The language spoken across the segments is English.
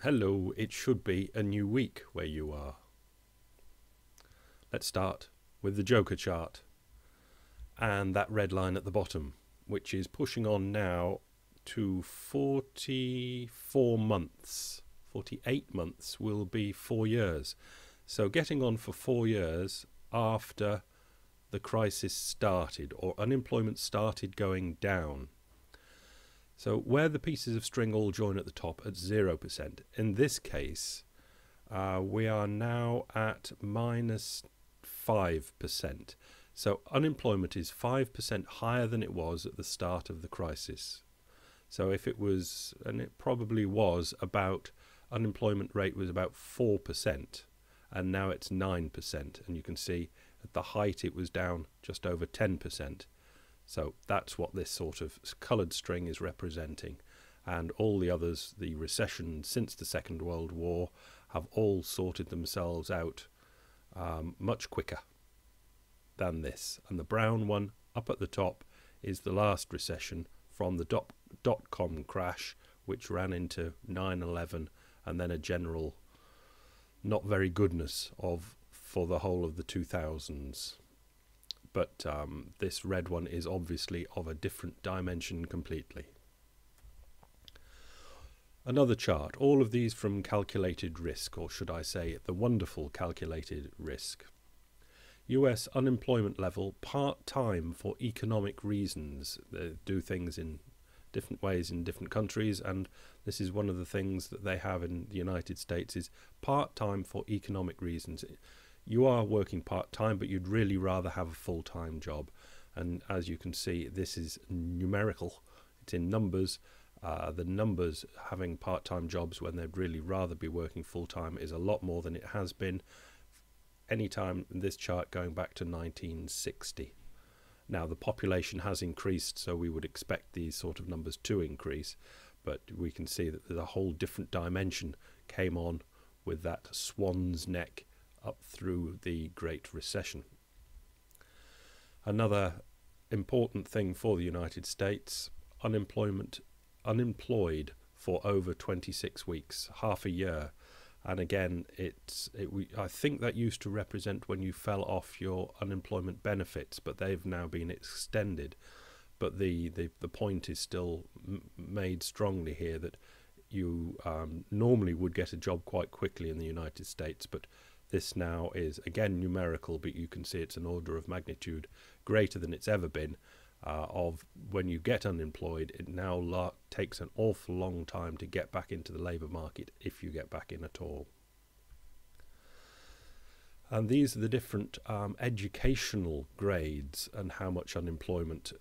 Hello, it should be a new week where you are. Let's start with the Joker chart and that red line at the bottom, which is pushing on now to 44 months. 48 months will be 4 years. So getting on for 4 years after the crisis started, or unemployment started going down. So where the pieces of string all join at the top at 0%. In this case, we are now at minus 5%. So unemployment is 5% higher than it was at the start of the crisis. So if it was, and it probably was, unemployment rate was about 4%, and now it's 9%. And you can see at the height it was down just over 10%. So that's what this sort of coloured string is representing. And all the others, the recession since the Second World War, have all sorted themselves out much quicker than this. And the brown one up at the top is the last recession from the dot-com crash, which ran into 9/11 and then a general not very goodness for the whole of the 2000s. But this red one is obviously of a different dimension completely. Another chart, all of these from calculated risk, or should I say the wonderful calculated risk. US unemployment level part-time for economic reasons. They do things in different ways in different countries, and this is one of the things that they have in the United States is part-time for economic reasons. You are working part-time, but you'd really rather have a full-time job. And as you can see, this is numerical. It's in numbers. The numbers having part-time jobs when they'd really rather be working full-time is a lot more than it has been any time in this chart going back to 1960. Now, the population has increased, so we would expect these sort of numbers to increase. But we can see that there's a whole different dimension came on with that swan's neck up through the Great Recession. Another important thing for the United States, unemployed for over 26 weeks, half a year. And again, I think that used to represent when you fell off your unemployment benefits, but they've now been extended. But the point is still made strongly here that you normally would get a job quite quickly in the United States, but this now is, again, numerical, but you can see it's an order of magnitude greater than it's ever been. Of when you get unemployed, it now takes an awful long time to get back into the labour market, if you get back in at all. And these are the different educational grades and how much unemployment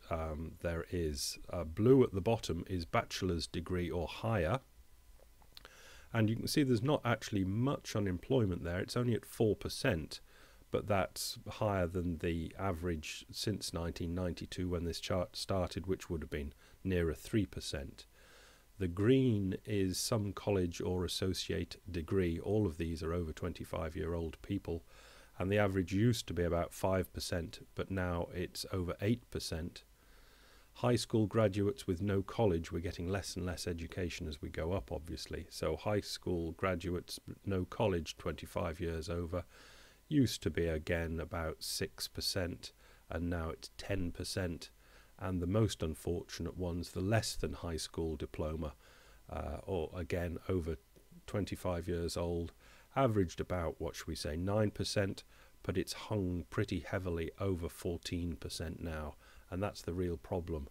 there is. Blue at the bottom is bachelor's degree or higher. And you can see there's not actually much unemployment there. It's only at 4%, but that's higher than the average since 1992 when this chart started, which would have been nearer 3%. The green is some college or associate degree. All of these are over 25-year-old people, and the average used to be about 5%, but now it's over 8%. High school graduates with no college, we're getting less and less education as we go up, obviously. So high school graduates, no college, 25 years over, used to be again about 6%, and now it's 10%. And the most unfortunate ones, the less than high school diploma, or again over 25 years old, averaged about, what should we say, 9%, but it's hung pretty heavily over 14% now. And that's the real problem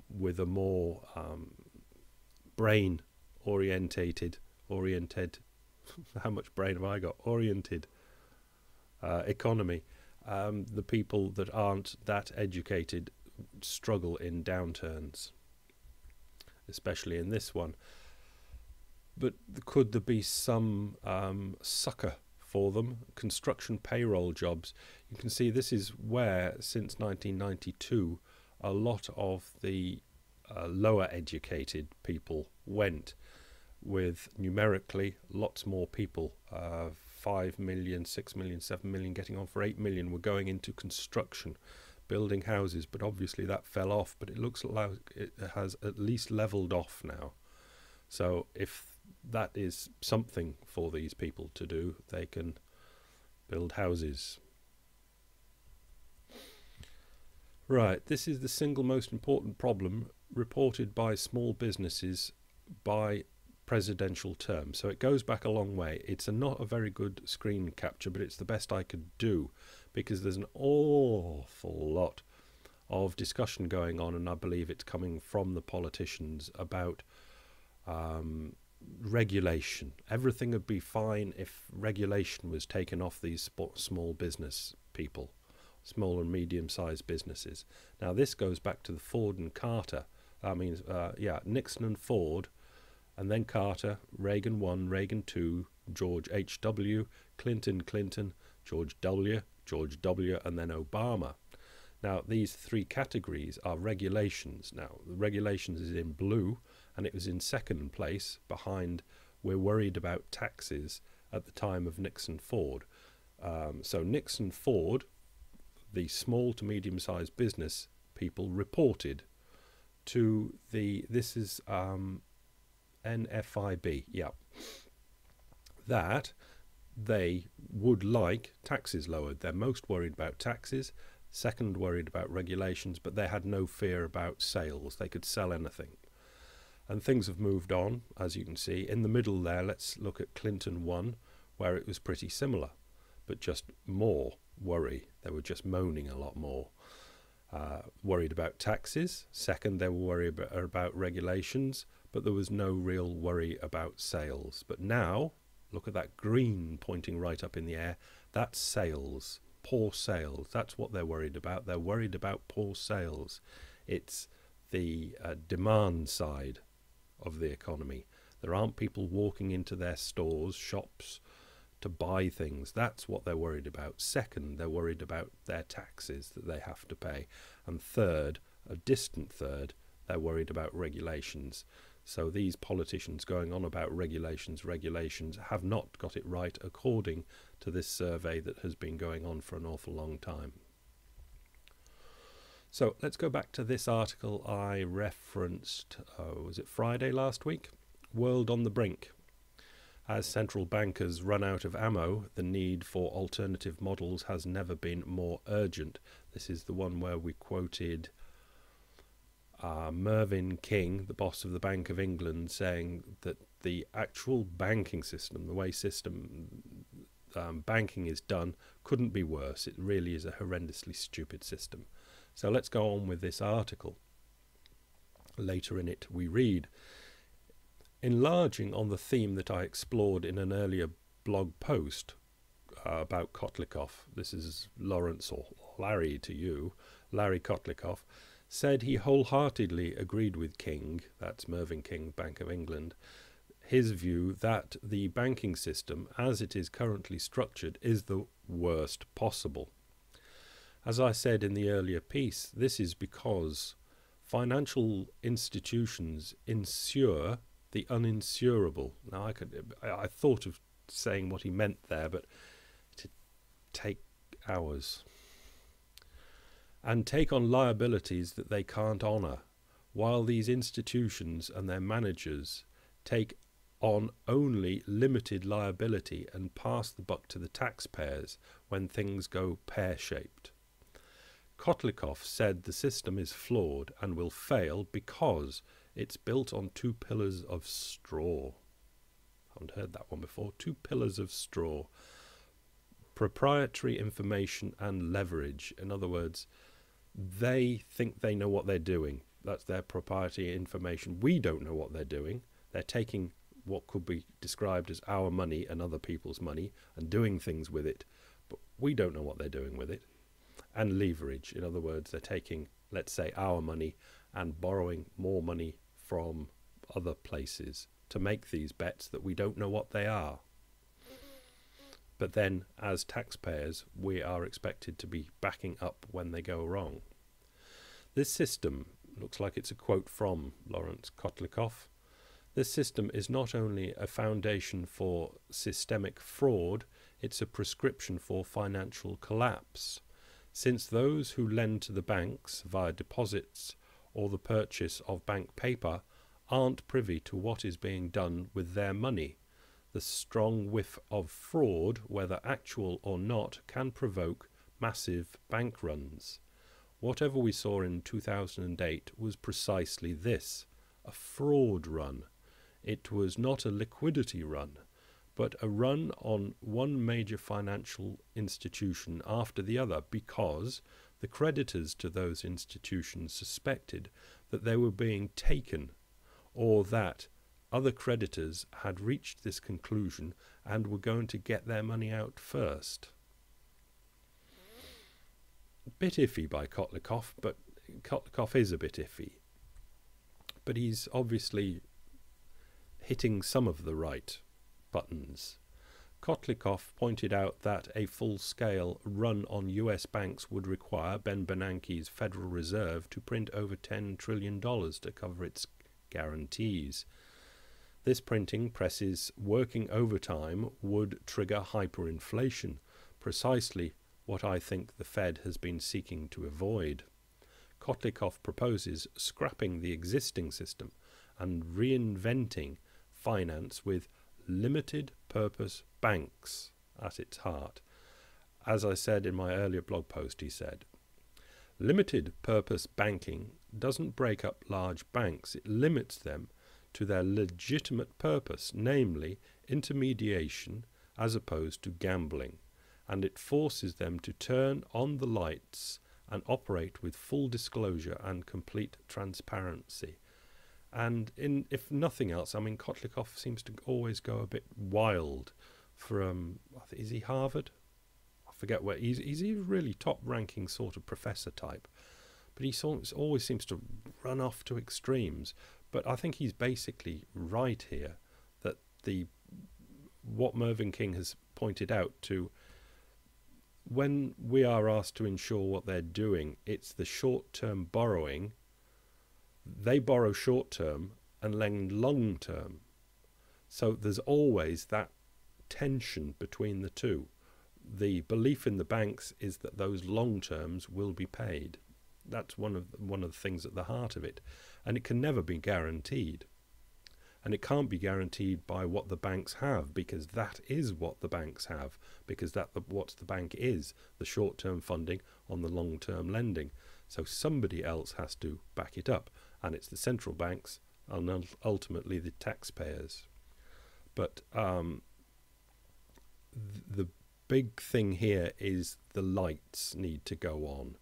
with a more brain-oriented, how much brain have I got? Oriented economy. The people that aren't that educated struggle in downturns, especially in this one. But could there be some succor for them? Construction payroll jobs. You can see this is where, since 1992, a lot of the lower educated people went, with numerically lots more people, 5 million, 6 million, 7 million, getting on for 8 million were going into construction, building houses, but obviously that fell off, but it looks like it has at least leveled off now. So if that is something for these people to do. They can build houses. Right, this is the single most important problem reported by small businesses by presidential term. So it goes back a long way. It's not a very good screen capture, but it's the best I could do because there's an awful lot of discussion going on, and I believe it's coming from the politicians about regulation. Everything would be fine if regulation was taken off these small business people, small and medium-sized businesses. Now this goes back to the Ford and Carter. That means, Nixon and Ford, and then Carter, Reagan 1, Reagan 2, George H.W., Clinton, George W., and then Obama. Now, these three categories are regulations. Now, the regulations is in blue, and it was in second place behind we're worried about taxes at the time of Nixon-Ford. So Nixon-Ford, the small to medium-sized business people reported to this is NFIB, that they would like taxes lowered. They're most worried about taxes, second worried about regulations, but they had no fear about sales. They could sell anything. And things have moved on, as you can see. In the middle there, let's look at Clinton 1, where it was pretty similar, but just more worry. They were just moaning a lot more. Worried about taxes. Second, they were worried about regulations, but there was no real worry about sales. But now, look at that green pointing right up in the air. That's sales, poor sales. That's what they're worried about. They're worried about poor sales. It's the demand side of the economy. There aren't people walking into their stores, shops, to buy things. That's what they're worried about. Second, they're worried about their taxes that they have to pay. And third, a distant third, they're worried about regulations. So these politicians going on about regulations have not got it right according to this survey that has been going on for an awful long time. So let's go back to this article I referenced, was it Friday last week? World on the brink. As central bankers run out of ammo, the need for alternative models has never been more urgent. This is the one where we quoted Mervyn King, the boss of the Bank of England, saying that the actual banking system, the way banking is done, couldn't be worse. It really is a horrendously stupid system. So let's go on with this article. Later in it we read, enlarging on the theme that I explored in an earlier blog post about Kotlikoff, this is Lawrence or Larry to you, Larry Kotlikoff, said he wholeheartedly agreed with King, that's Mervyn King, Bank of England, his view that the banking system as it is currently structured is the worst possible. As I said in the earlier piece, this is because financial institutions insure the uninsurable. Now I thought of saying what he meant there, but it'd take hours. And take on liabilities that they can't honour, while these institutions and their managers take on only limited liability and pass the buck to the taxpayers when things go pear-shaped. Kotlikoff said the system is flawed and will fail because it's built on two pillars of straw. I haven't heard that one before. Two pillars of straw. Proprietary information and leverage. In other words, they think they know what they're doing. That's their proprietary information. We don't know what they're doing. They're taking what could be described as our money and other people's money and doing things with it. But we don't know what they're doing with it. And leverage. In other words, they're taking, let's say, our money and borrowing more money from other places to make these bets that we don't know what they are. But then, as taxpayers, we are expected to be backing up when they go wrong. This system, looks like it's a quote from Lawrence Kotlikoff, this system is not only a foundation for systemic fraud, it's a prescription for financial collapse. Since those who lend to the banks via deposits or the purchase of bank paper aren't privy to what is being done with their money. The strong whiff of fraud, whether actual or not, can provoke massive bank runs. Whatever we saw in 2008 was precisely this, a fraud run. It was not a liquidity run, but a run on one major financial institution after the other, because the creditors to those institutions suspected that they were being taken, or that other creditors had reached this conclusion and were going to get their money out first. A bit iffy by Kotlikoff, but Kotlikoff is a bit iffy. But he's obviously hitting some of the right buttons. Kotlikoff pointed out that a full-scale run on US banks would require Ben Bernanke's Federal Reserve to print over $10 trillion to cover its guarantees. This printing presses working overtime would trigger hyperinflation, precisely what I think the Fed has been seeking to avoid. Kotlikoff proposes scrapping the existing system and reinventing finance with limited purpose banks at its heart. As I said in my earlier blog post, he said, limited purpose banking doesn't break up large banks, it limits them to their legitimate purpose, namely intermediation as opposed to gambling, and it forces them to turn on the lights and operate with full disclosure and complete transparency. And if nothing else, I mean, Kotlikoff seems to always go a bit wild from, is he Harvard? I forget where, he's a really top-ranking sort of professor type. But he always seems to run off to extremes. But I think he's basically right here, that what Mervyn King has pointed out to, when we are asked to ensure what they're doing, it's the short-term borrowing. They borrow short-term and lend long-term. So there's always that tension between the two. The belief in the banks is that those long-terms will be paid. That's one of the things at the heart of it. And it can never be guaranteed. And it can't be guaranteed by what the banks have, because that is what the banks have, because what the bank is, the short-term funding on the long-term lending. So somebody else has to back it up, and it's the central banks and ultimately the taxpayers. But the big thing here is the lights need to go on,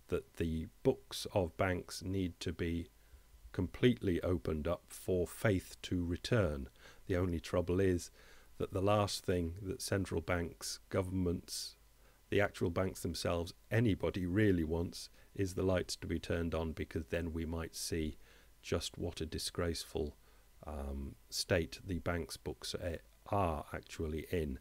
that the books of banks need to be completely opened up for faith to return. The only trouble is that the last thing that central banks, governments, the actual banks themselves, anybody really wants is the lights to be turned on, because then we might see just what a disgraceful state the bank's books are actually in.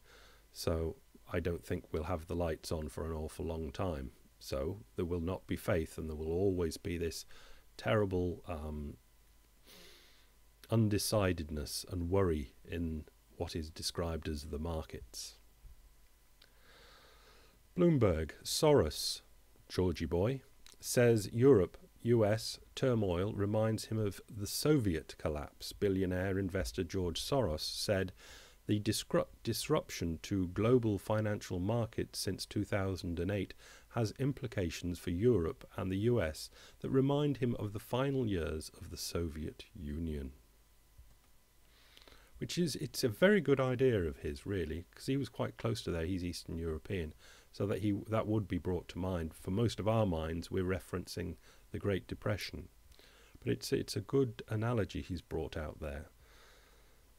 So I don't think we'll have the lights on for an awful long time. So there will not be faith, and there will always be this terrible undecidedness and worry in what is described as the markets. Bloomberg, Soros, Georgie boy, says Europe, US turmoil reminds him of the Soviet collapse. Billionaire investor George Soros said the disruption to global financial markets since 2008 has implications for Europe and the US that remind him of the final years of the Soviet Union. It's a very good idea of his, really, because he was quite close to there. He's Eastern European, so that would be brought to mind. For most of our minds, we're referencing the Great Depression, but it's a good analogy he's brought out there.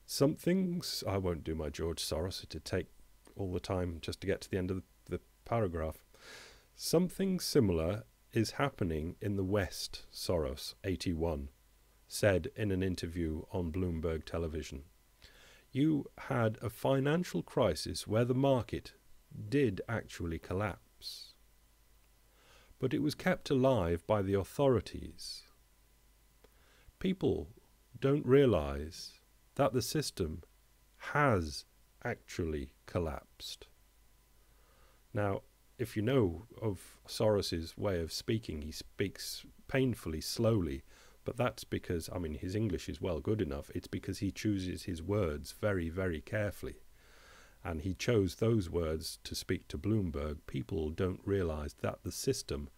Some things, I won't do my George Soros, it'd take all the time just to get to the end of the paragraph. Something similar is happening in the West, Soros, 81, said in an interview on Bloomberg television. You had a financial crisis where the market did actually collapse, but it was kept alive by the authorities. People don't realize that the system has actually collapsed. Now, if you know of Soros's way of speaking, he speaks painfully slowly, But that's because, I mean, his English is well good enough. It's because he chooses his words very, very carefully. And he chose those words to speak to Bloomberg. People don't realise that the system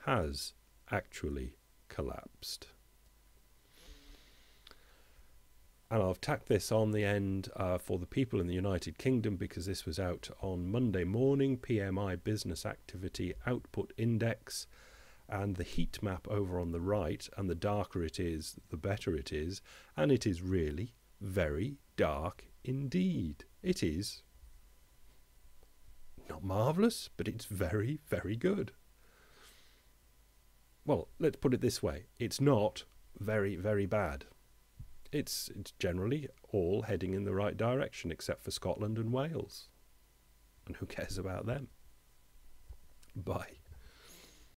has actually collapsed. And I've tacked this on the end for the people in the United Kingdom because this was out on Monday morning, PMI Business Activity Output Index, and the heat map over on the right, and the darker it is, the better it is, and it is really very dark indeed. It is not marvellous, but it's very, very good. Well, let's put it this way. It's not very, very bad. It's generally all heading in the right direction, except for Scotland and Wales. And who cares about them? Bye.